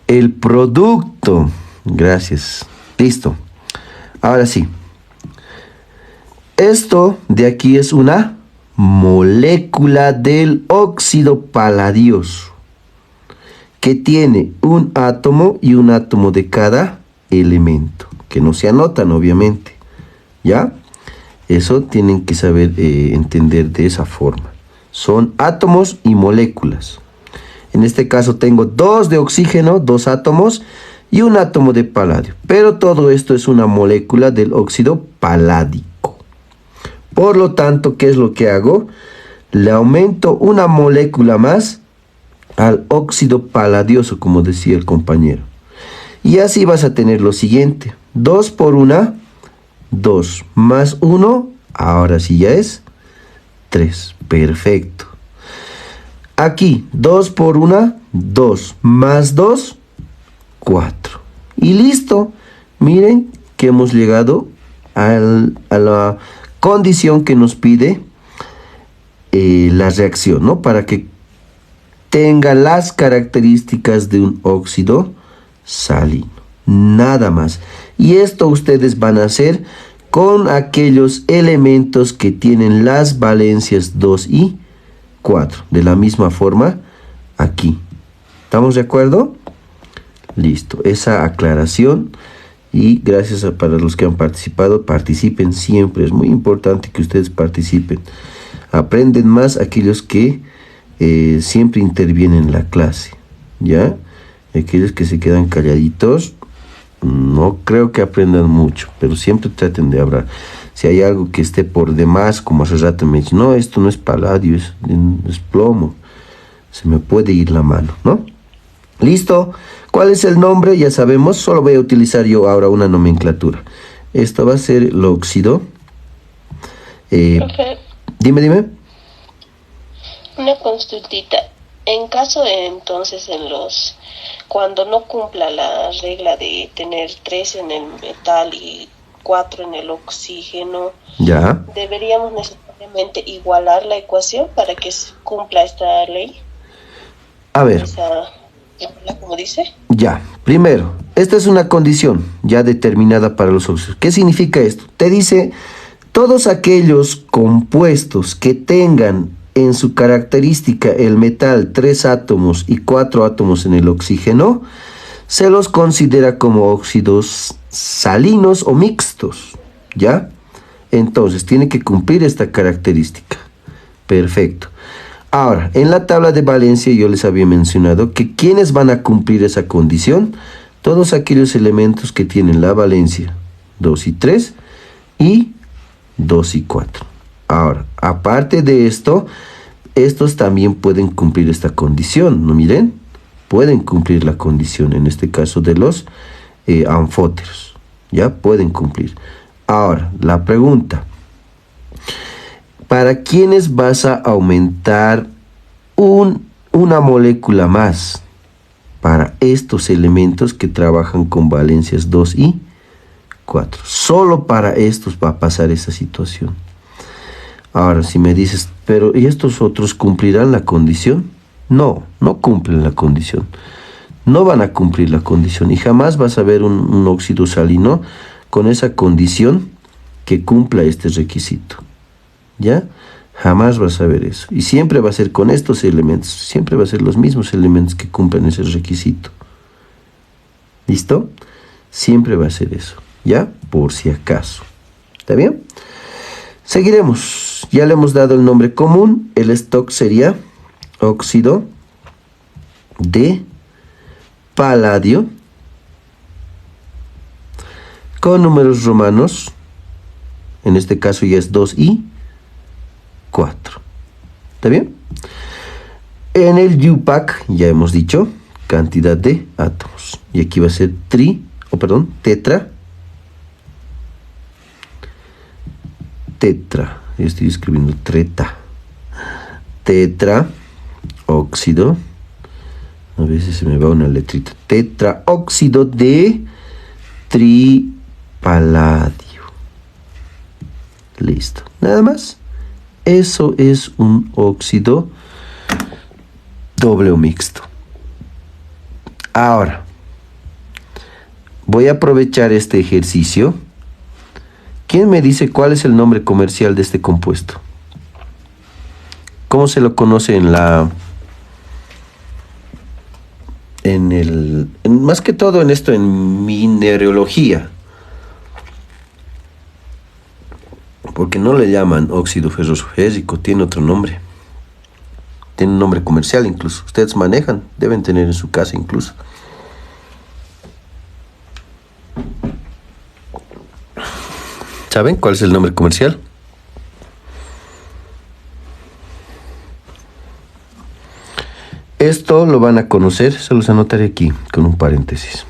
El producto. Gracias. Listo. Ahora sí. Esto de aquí es una molécula del óxido paladioso que tiene un átomo y un átomo de cada elemento, que no se anotan obviamente, ¿ya? Eso tienen que saber entender de esa forma. Son átomos y moléculas. En este caso tengo 2 de oxígeno, 2 átomos y un átomo de paladio. Pero todo esto es una molécula del óxido paládico. Por lo tanto, ¿qué es lo que hago? Le aumento una molécula más al óxido paladioso, como decía el compañero. Y así vas a tener lo siguiente. 2 por 1, 2 más 1, ahora sí ya es 3. Perfecto. Aquí 2 por 1, 2 más 2, 4. Y listo. Miren que hemos llegado a la condición que nos pide la reacción, ¿no? Para que tenga las características de un óxido salino. Nada más. Y esto ustedes van a hacer con aquellos elementos que tienen las valencias 2 y 4. De la misma forma aquí. ¿Estamos de acuerdo? Listo. Esa aclaración. Y gracias para los que han participado. Participen siempre. Es muy importante que ustedes participen. Aprenden más aquellos que siempre intervienen en la clase. ¿Ya? Aquellos que se quedan calladitos, no creo que aprendan mucho, pero siempre traten de hablar. Si hay algo que esté por demás, como hace rato me dicen, no, esto no es paladio, es plomo, se me puede ir la mano, ¿no? Listo. ¿Cuál es el nombre? Ya sabemos. Solo voy a utilizar yo ahora una nomenclatura. Esto va a ser el óxido. Profe, Dime. una consultita. En caso de entonces cuando no cumpla la regla de tener 3 en el metal y 4 en el oxígeno, Ya. ¿deberíamos necesariamente igualar la ecuación para que se cumpla esta ley? A ver. Como dice. Ya, primero, esta es una condición ya determinada para los óxidos. ¿Qué significa esto? Te dice, todos aquellos compuestos que tengan en su característica el metal 3 átomos y 4 átomos en el oxígeno, se los considera como óxidos salinos o mixtos, ¿ya? Entonces, tiene que cumplir esta característica. Perfecto. Ahora, en la tabla de valencia yo les había mencionado que ¿quiénes van a cumplir esa condición? Todos aquellos elementos que tienen la valencia 2 y 3 y 2 y 4. Ahora, aparte de esto, estos también pueden cumplir esta condición, ¿no miren? Pueden cumplir la condición, en este caso de los anfóteros, ¿ya? Pueden cumplir. Ahora, la pregunta. ¿Para quiénes vas a aumentar una molécula más? Para estos elementos que trabajan con valencias 2 y 4. Solo para estos va a pasar esa situación. Ahora, si me dices, pero ¿y estos otros cumplirán la condición? No, no cumplen la condición. No van a cumplir la condición y jamás vas a ver un óxido salino con esa condición que cumpla este requisito. ¿Ya? Jamás vas a ver eso. Y siempre va a ser con estos elementos. Siempre va a ser los mismos elementos que cumplen ese requisito. ¿Listo? Siempre va a ser eso. ¿Ya? Por si acaso. ¿Está bien? Seguiremos. Ya le hemos dado el nombre común. El stock sería óxido de paladio con números romanos. En este caso ya es 2 y 4. ¿Está bien? En el U-Pack ya hemos dicho cantidad de átomos. Y aquí va a ser tetra. Yo estoy escribiendo tetra óxido. A veces se me va una letrita. Tetraóxido de tripaladio. Listo. Nada más. Eso es un óxido doble o mixto. Ahora, voy a aprovechar este ejercicio. ¿Quién me dice cuál es el nombre comercial de este compuesto? ¿Cómo se lo conoce más que todo en esto, en mineralogía? Porque no le llaman óxido ferroso-férrico, tiene otro nombre. Tiene un nombre comercial incluso. Ustedes manejan, deben tener en su casa incluso. ¿Saben cuál es el nombre comercial? Esto lo van a conocer, se los anotaré aquí con un paréntesis.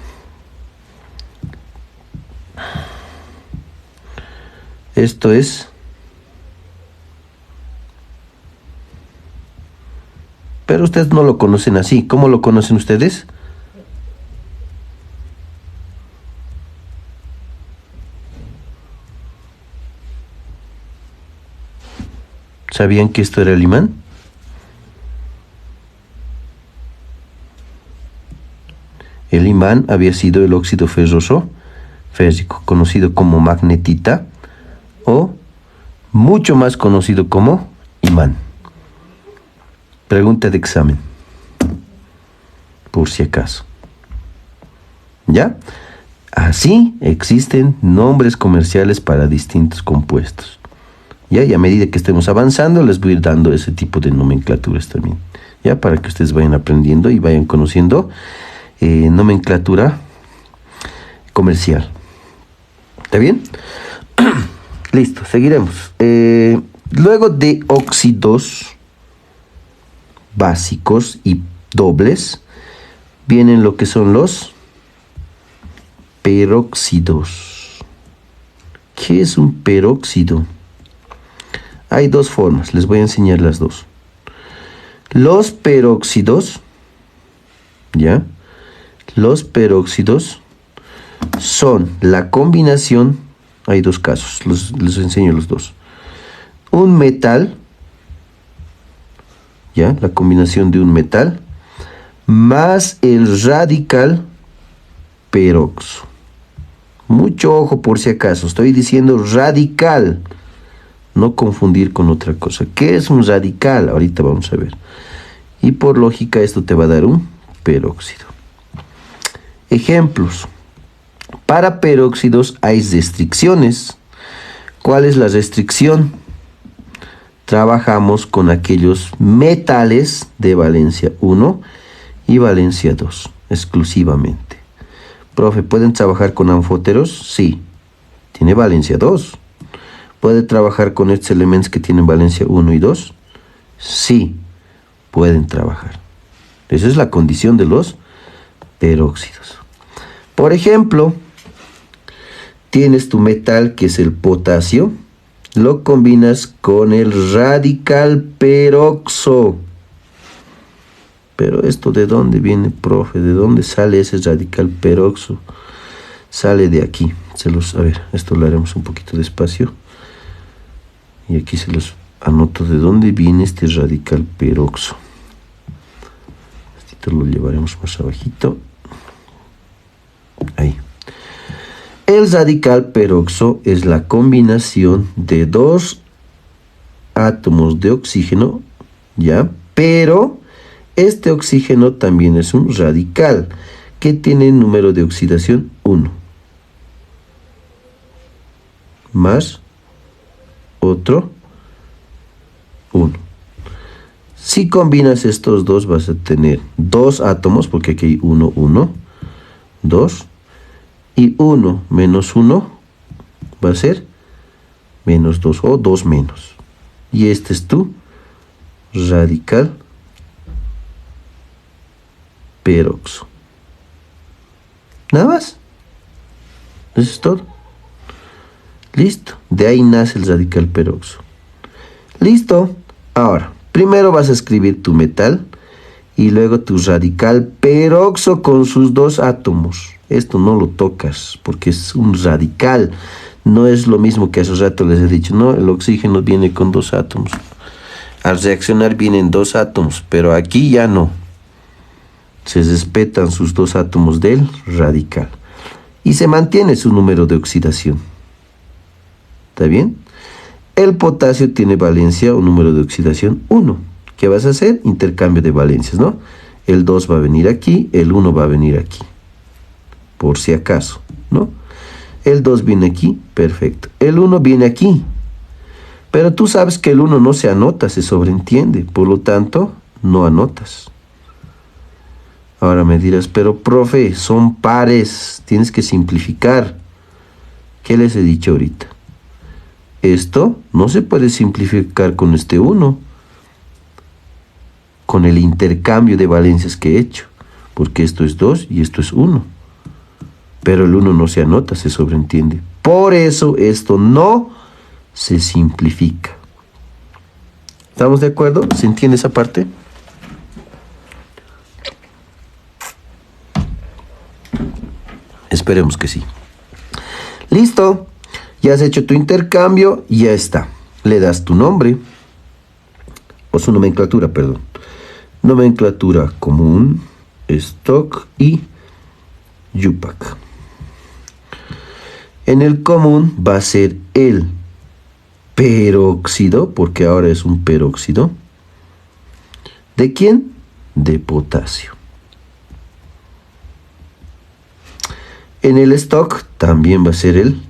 Esto es... Pero ustedes no lo conocen así. ¿Cómo lo conocen ustedes? ¿Sabían que esto era el imán? El imán había sido el óxido ferroso férrico, conocido como magnetita o mucho más conocido como imán. Pregunta de examen, por si acaso. ¿Ya? Así existen nombres comerciales para distintos compuestos. ¿Ya? Y a medida que estemos avanzando, les voy a ir dando ese tipo de nomenclaturas también. ¿Ya? Para que ustedes vayan aprendiendo y vayan conociendo nomenclatura comercial. ¿Está bien? Listo, seguiremos. Luego de óxidos básicos y dobles, vienen lo que son los peróxidos. ¿Qué es un peróxido? Hay dos formas, les voy a enseñar las dos. Los peróxidos, ¿ya? Los peróxidos son la combinación, hay dos casos, les enseño los dos. Un metal, ¿ya? La combinación de un metal más el radical peroxo. Mucho ojo por si acaso, estoy diciendo radical. No confundir con otra cosa. ¿Qué es un radical? Ahorita vamos a ver. Y por lógica esto te va a dar un peróxido. Ejemplos. Para peróxidos hay restricciones. ¿Cuál es la restricción? Trabajamos con aquellos metales de valencia 1 y valencia 2 exclusivamente. Profe, ¿pueden trabajar con anfóteros? Sí. Tiene valencia 2. ¿Puede trabajar con estos elementos que tienen valencia 1 y 2? Sí, pueden trabajar. Esa es la condición de los peróxidos. Por ejemplo, tienes tu metal, que es el potasio, lo combinas con el radical peroxo. Pero esto, ¿de dónde viene, profe? ¿De dónde sale ese radical peroxo? Sale de aquí. A ver, esto lo haremos un poquito despacio. Y aquí se los anoto de dónde viene este radical peroxo. Esto lo llevaremos más abajito. Ahí. El radical peroxo es la combinación de dos átomos de oxígeno, ¿ya? Pero este oxígeno también es un radical que tiene número de oxidación 1. Más otro 1. Si combinas estos dos vas a tener dos átomos, porque aquí hay 1, 1, 2. Y 1 menos 1 va a ser menos 2 o 2 menos. Y este es tu radical peroxo. Nada más. Eso es todo. Listo. De ahí nace el radical peroxo. Listo. Ahora, primero vas a escribir tu metal y luego tu radical peroxo con sus dos átomos. Esto no lo tocas porque es un radical. No es lo mismo que hace rato les he dicho, ¿no? El oxígeno viene con dos átomos. Al reaccionar vienen dos átomos, pero aquí ya no. Se respetan sus dos átomos del radical. Y se mantiene su número de oxidación. ¿Está bien? El potasio tiene valencia o número de oxidación 1. ¿Qué vas a hacer? Intercambio de valencias, ¿no? El 2 va a venir aquí, el 1 va a venir aquí. Por si acaso, ¿no? El 2 viene aquí, perfecto. El 1 viene aquí. Pero tú sabes que el 1 no se anota, se sobreentiende. Por lo tanto, no anotas. Ahora me dirás, pero profe, son pares, tienes que simplificar. ¿Qué les he dicho ahorita? Esto no se puede simplificar con este 1. Con el intercambio de valencias que he hecho. Porque esto es 2 y esto es 1. Pero el 1 no se anota, se sobreentiende. Por eso esto no se simplifica. ¿Estamos de acuerdo? ¿Se entiende esa parte? Esperemos que sí. Listo. Ya has hecho tu intercambio y ya está. Le das tu nombre. O su nomenclatura, perdón. Nomenclatura común, stock y Yupac. En el común va a ser el peróxido, porque ahora es un peróxido. ¿De quién? De potasio. En el stock también va a ser el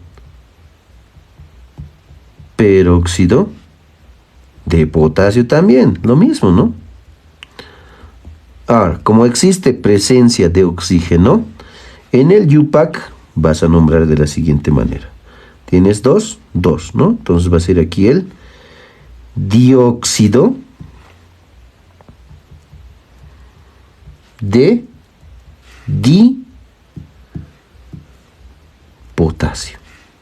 peróxido de potasio también, lo mismo, ¿no? Ahora, como existe presencia de oxígeno, en el Yupac vas a nombrar de la siguiente manera. Tienes 2, ¿no? Entonces va a ser aquí el dióxido de dipotasio,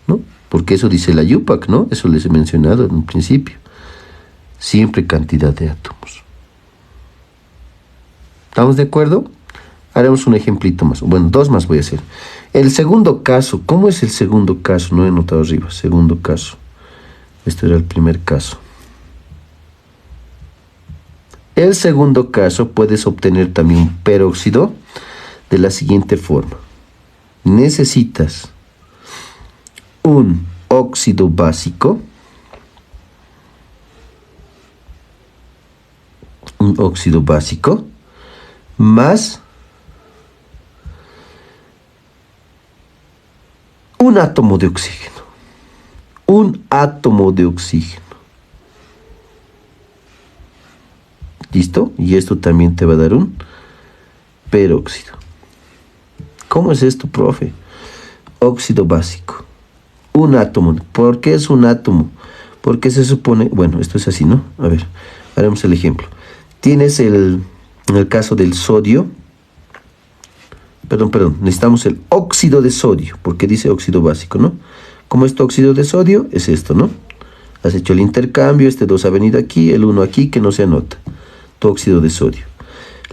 ¿no? Porque eso dice la Yupac, ¿no? Eso les he mencionado en un principio. Siempre cantidad de átomos. ¿Estamos de acuerdo? Haremos un ejemplito más. Bueno, 2 más voy a hacer. El segundo caso. ¿Cómo es el segundo caso? No he notado arriba. Segundo caso. Este era el primer caso. El segundo caso puedes obtener también un peróxido de la siguiente forma. Necesitas un óxido básico. Un óxido básico más un átomo de oxígeno. Un átomo de oxígeno. ¿Listo? Y esto también te va a dar un peróxido. ¿Cómo es esto, profe? Óxido básico. Un átomo. ¿Por qué es un átomo? Porque se supone... Bueno, esto es así, ¿no? A ver, haremos el ejemplo. Tienes en el caso del sodio, Perdón, necesitamos el óxido de sodio, porque dice óxido básico, ¿no? Como este óxido de sodio es esto, ¿no? Has hecho el intercambio, este 2 ha venido aquí, el 1 aquí, que no se anota. Tu óxido de sodio.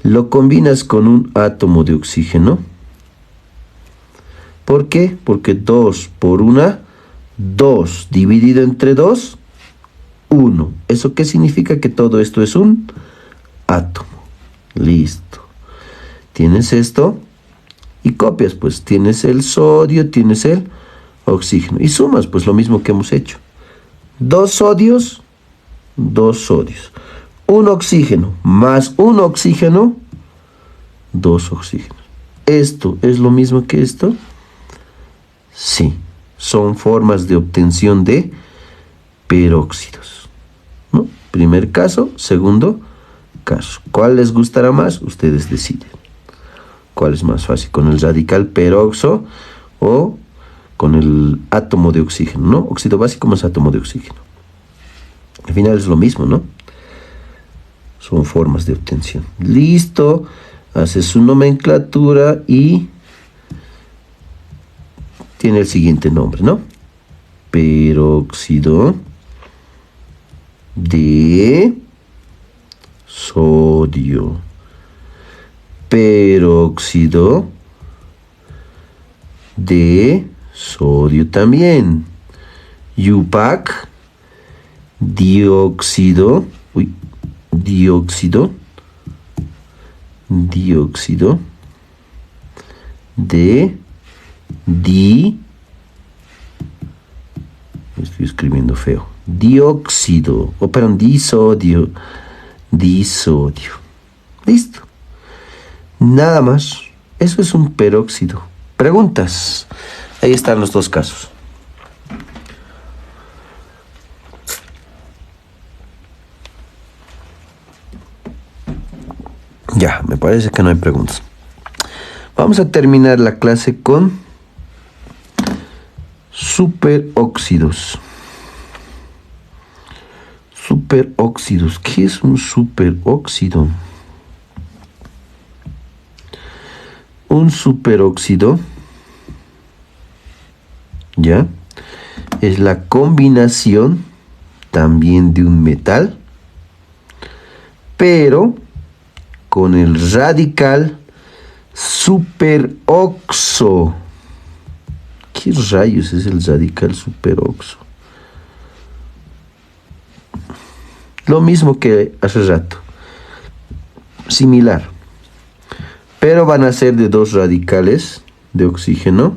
Lo combinas con un átomo de oxígeno. ¿Por qué? Porque 2 por 1, 2 dividido entre 2, 1. ¿Eso qué significa? Que todo esto es un átomo. Listo. Tienes esto y copias, pues tienes el sodio, tienes el oxígeno. Y sumas, pues lo mismo que hemos hecho. 2 sodios, 2 sodios. Un oxígeno más un oxígeno, 2 oxígenos. ¿Esto es lo mismo que esto? Sí, son formas de obtención de peróxidos, ¿no? Primer caso, segundo caso. ¿Cuál les gustará más? Ustedes deciden. ¿Cuál es más fácil? ¿Con el radical peroxo o con el átomo de oxígeno, ¿no? Óxido básico más átomo de oxígeno. Al final es lo mismo, ¿no? Son formas de obtención. Listo. Hace su nomenclatura y tiene el siguiente nombre, ¿no? Peróxido de sodio. Peróxido de sodio también. Yupac, dióxido de estoy escribiendo feo. Dióxido, disodio. Listo. Nada más. Eso es un peróxido. Preguntas. Ahí están los dos casos. Ya, me parece que no hay preguntas. Vamos a terminar la clase con superóxidos. Superóxidos. ¿Qué es un superóxido? Un superóxido, ¿ya? Es la combinación también de un metal, pero con el radical superoxo. ¿Qué rayos es el radical superoxo? Lo mismo que hace rato. Similar. Pero van a ser de 2 radicales de oxígeno.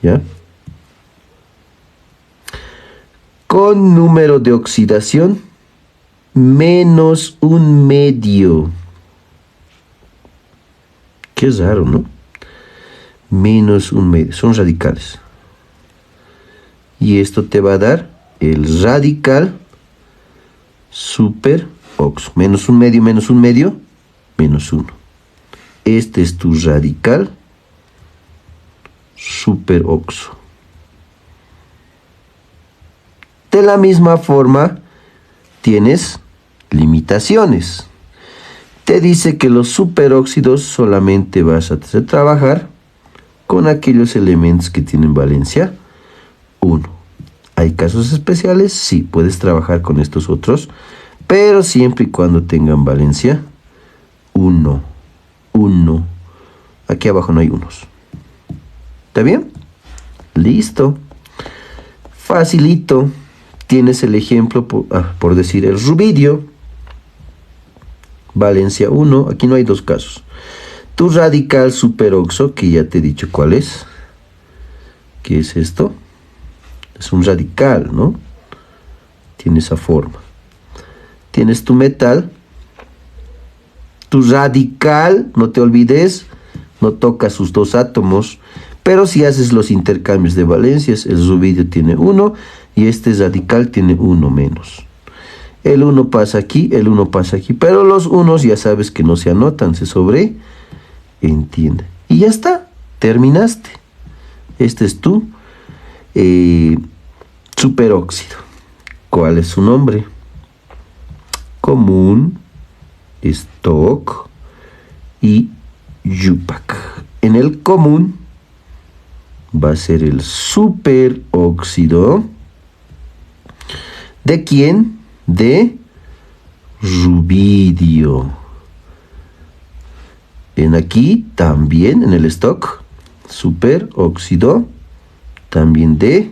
¿Ya? Con número de oxidación menos un medio. Qué raro, ¿no? Menos un medio. Son radicales. Y esto te va a dar el radical superoxo. Menos un medio, menos 1. Este es tu radical superoxo. De la misma forma, tienes limitaciones. Te dice que los superóxidos solamente vas a hacer trabajar con aquellos elementos que tienen valencia 1. ¿Hay casos especiales? Sí, puedes trabajar con estos otros, pero siempre y cuando tengan valencia 1. Aquí abajo no hay unos. ¿Está bien? Listo. Facilito. Tienes el ejemplo, por decir, el rubidio. Valencia 1. Aquí no hay 2 casos. Tu radical superoxo, que ya te he dicho cuál es. ¿Qué es esto? Es un radical, ¿no? Tiene esa forma. Tienes tu metal. Tu radical, no te olvides, no toca sus 2 átomos, pero si haces los intercambios de valencias, el rubidio tiene 1 y este radical tiene 1 menos. El 1 pasa aquí, el 1 pasa aquí, pero los unos ya sabes que no se anotan, se sobreentiende. Y ya está, terminaste. Este es tu superóxido. ¿Cuál es su nombre? Común, Stock y Yupac. en el común va a ser el superóxido. ¿De quién? De rubidio. En aquí también, en el stock, superóxido, también de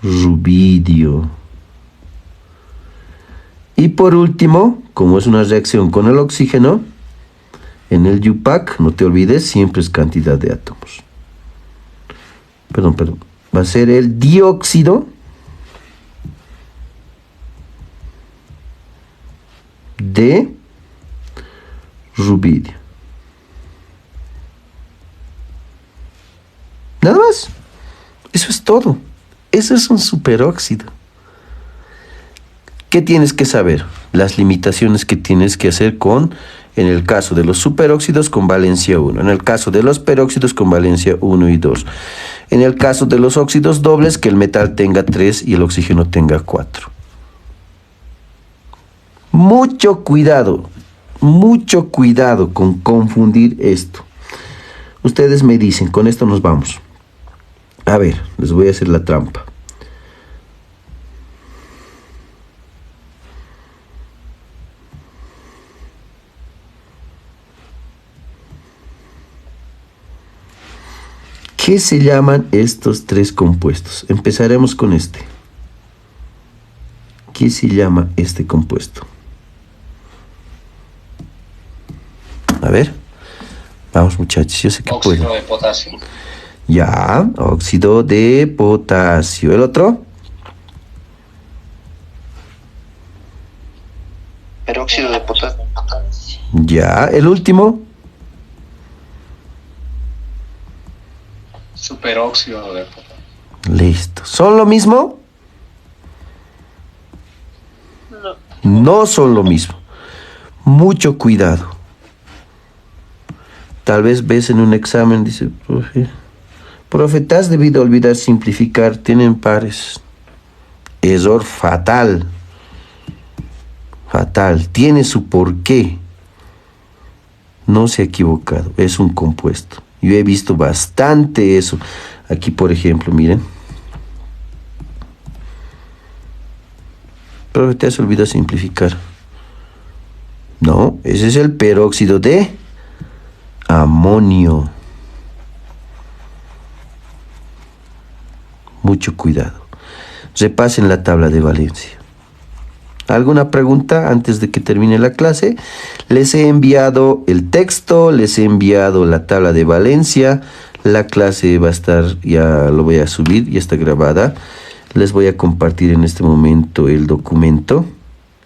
rubidio. Y por último, como es una reacción con el oxígeno, en el UPAC, no te olvides, siempre es cantidad de átomos. Perdón. Va a ser el dióxido de rubidio. Nada más. Eso es todo. Eso es un superóxido. ¿Qué tienes que saber? Las limitaciones que tienes que hacer en el caso de los superóxidos con valencia 1, en el caso de los peróxidos con valencia 1 y 2, en el caso de los óxidos dobles, que el metal tenga 3 y el oxígeno tenga 4. Mucho cuidado con confundir esto. Ustedes me dicen, con esto nos vamos. A ver, les voy a hacer la trampa. ¿Qué se llaman estos tres compuestos? Empezaremos con este. ¿Qué se llama este compuesto? A ver. Vamos, muchachos, yo sé que puedo. Óxido de potasio. Ya, óxido de potasio. ¿El otro? Peróxido de potasio. Ya, el último. Superóxido de potasio. Listo. ¿Son lo mismo? No son lo mismo. Mucho cuidado. Tal vez ves en un examen, dice, profe, te has debido olvidar simplificar, tienen pares. Error fatal. Fatal. Tiene su porqué. No se ha equivocado. Es un compuesto. Yo he visto bastante eso. Aquí, por ejemplo, miren. Profe, te has olvidado simplificar. No, ese es el peróxido de amonio. Mucho cuidado. Repasen la tabla de valencia. ¿Alguna pregunta antes de que termine la clase? Les he enviado el texto, les he enviado la tabla de valencia. La clase va a estar, ya lo voy a subir, ya está grabada. Les voy a compartir en este momento el documento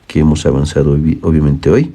que hemos avanzado obviamente hoy.